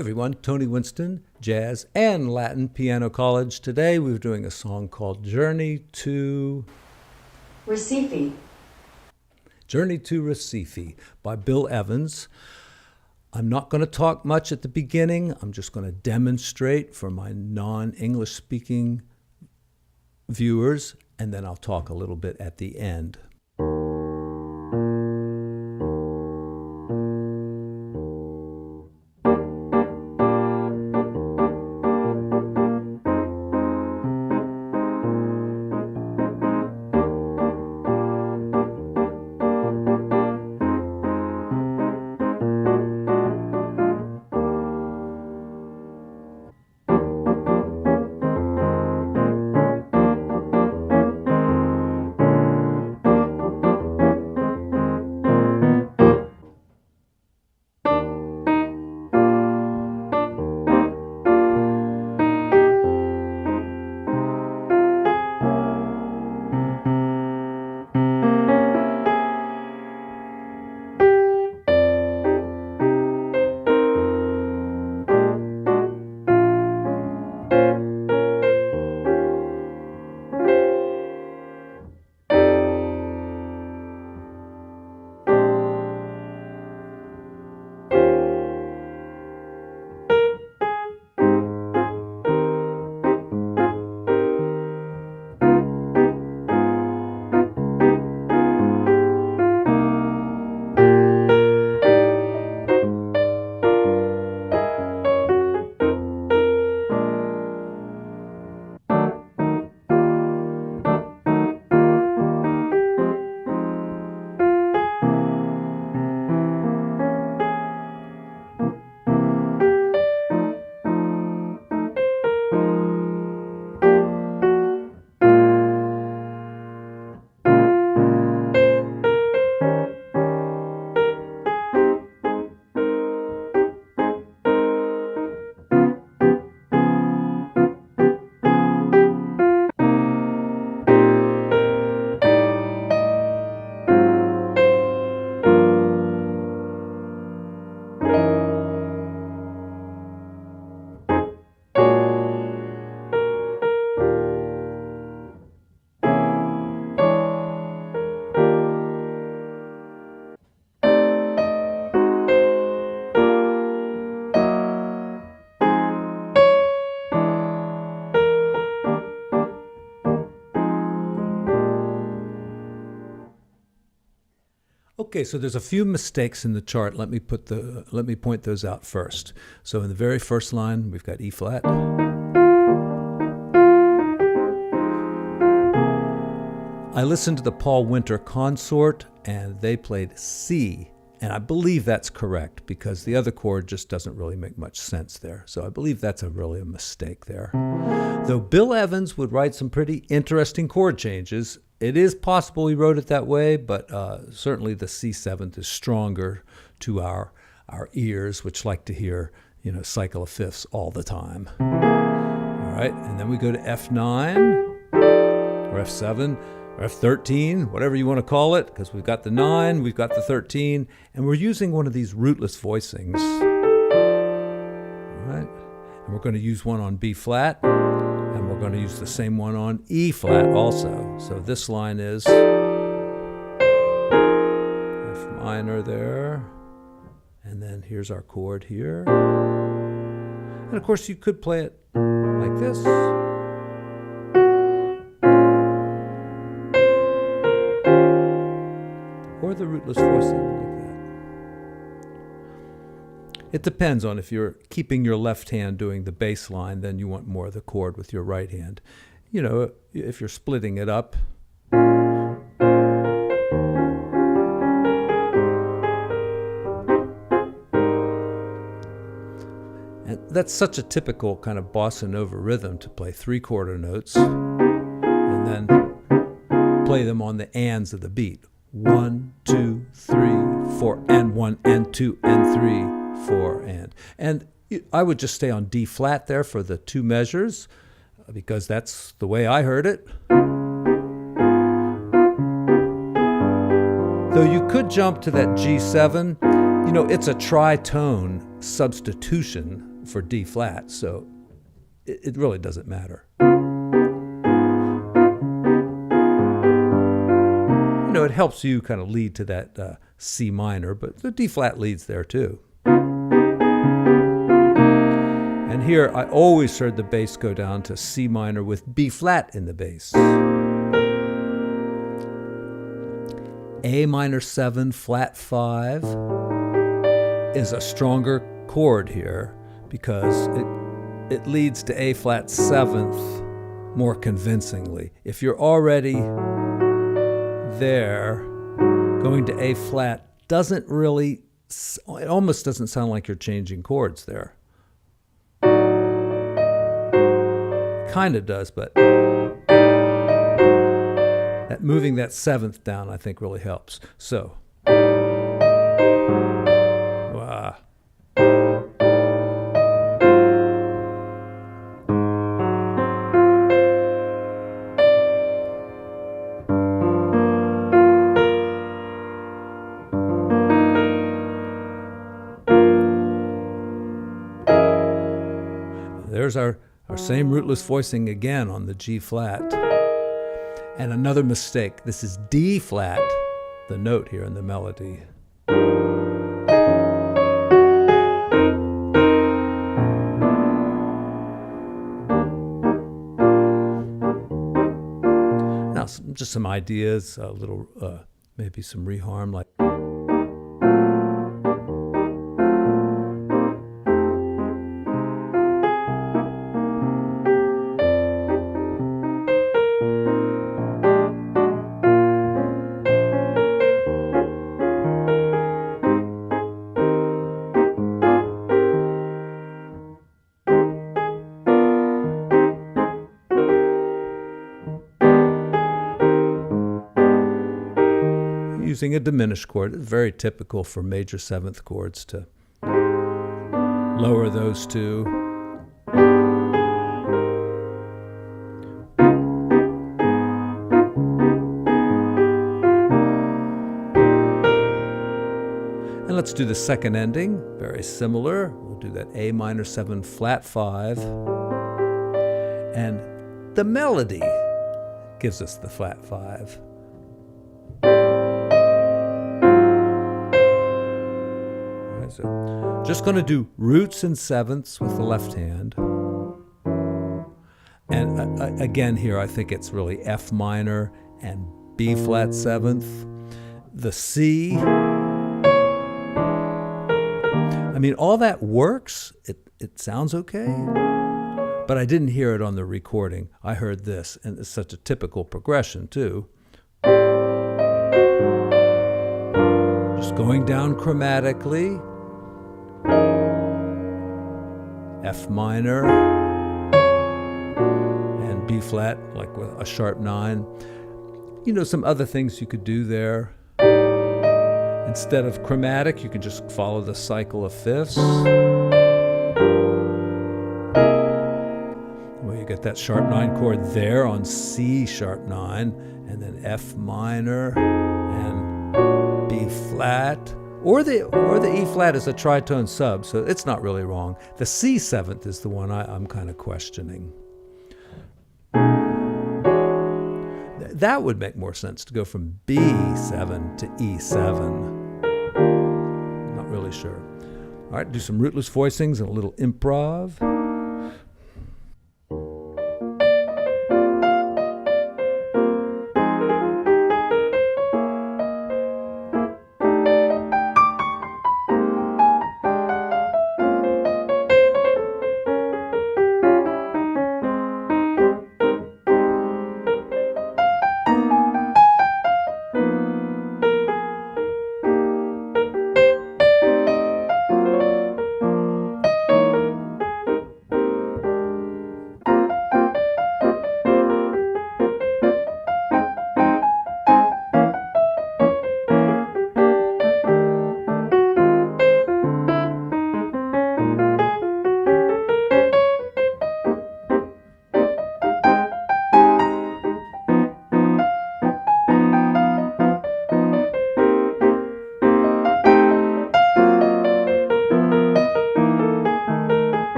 Everyone, Tony Winston, Jazz and Latin Piano College. Today we're doing a song called Journey to Recife. Journey to Recife by Bill Evans. I'm not going to talk much at the beginning. I'm just going to demonstrate for my non-English speaking viewers, and then I'll talk a little bit at the end. Okay, so there's a few mistakes in the chart. Let me point those out first. So in the very first line, we've got E flat. I listened to the Paul Winter Consort, and they played C, and I believe that's correct because the other chord just doesn't really make much sense there. So I believe that's really a mistake there. Though Bill Evans would write some pretty interesting chord changes, it is possible he wrote it that way, but certainly the C7th is stronger to our ears, which like to hear, cycle of fifths all the time. All right, and then we go to F9 or F7 or F13, whatever you want to call it, because we've got the 9, we've got the 13, and we're using one of these rootless voicings. All right, and we're going to use one on B flat. And we're going to use the same one on E flat also. So this line is F minor there. And then here's our chord here. And of course you could play it like this. Or the rootless voicing like that. It depends on if you're keeping your left hand doing the bass line, then you want more of the chord with your right hand. If you're splitting it up. And that's such a typical kind of bossa nova rhythm to play 3/4 notes and then play them on the ands of the beat. 1, 2, 3, 4, and 1, and 2, and 3, 4, and I would just stay on D flat there for the two measures because that's the way I heard it. Though you could jump to that G7, it's a tritone substitution for D flat, so it really doesn't matter. You know, it helps you kind of lead to that C minor, but the D flat leads there too. And here I always heard the bass go down to C minor with B flat in the bass. A minor 7 flat 5 is a stronger chord here because it leads to A flat 7th more convincingly. If you're already there, going to A flat doesn't really, it almost doesn't sound like you're changing chords there. Kind of does, but that moving that 7th down, I think, really helps. So, there's our same rootless voicing again on the G flat. And another mistake, this is D flat, the note here in the melody. Now, just some ideas, a little, maybe some reharm, like. Using a diminished chord. It's very typical for major 7th chords to lower those two. And let's do the second ending, very similar. We'll do that A minor 7 flat 5. And the melody gives us the flat 5. So just going to do roots and 7ths with the left hand. And again here, I think it's really F minor and B flat 7th. The C, I mean, all that works. It sounds okay, but I didn't hear it on the recording. I heard this, and it's such a typical progression too. Just going down chromatically. F minor and B flat, like with a sharp 9. You know, some other things you could do there. Instead of chromatic, you could just follow the cycle of fifths. Well, you get that sharp 9 chord there on C sharp 9, and then F minor and B flat. Or the E flat is a tritone sub, so it's not really wrong. The C 7th is the one I'm kind of questioning. That would make more sense to go from B7 to E7. Not really sure. All right, do some rootless voicings and a little improv.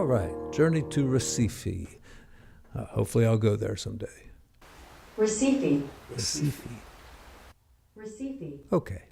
right, Journey to Recife. Hopefully I'll go there someday. Recife. Recife. Recife. Okay.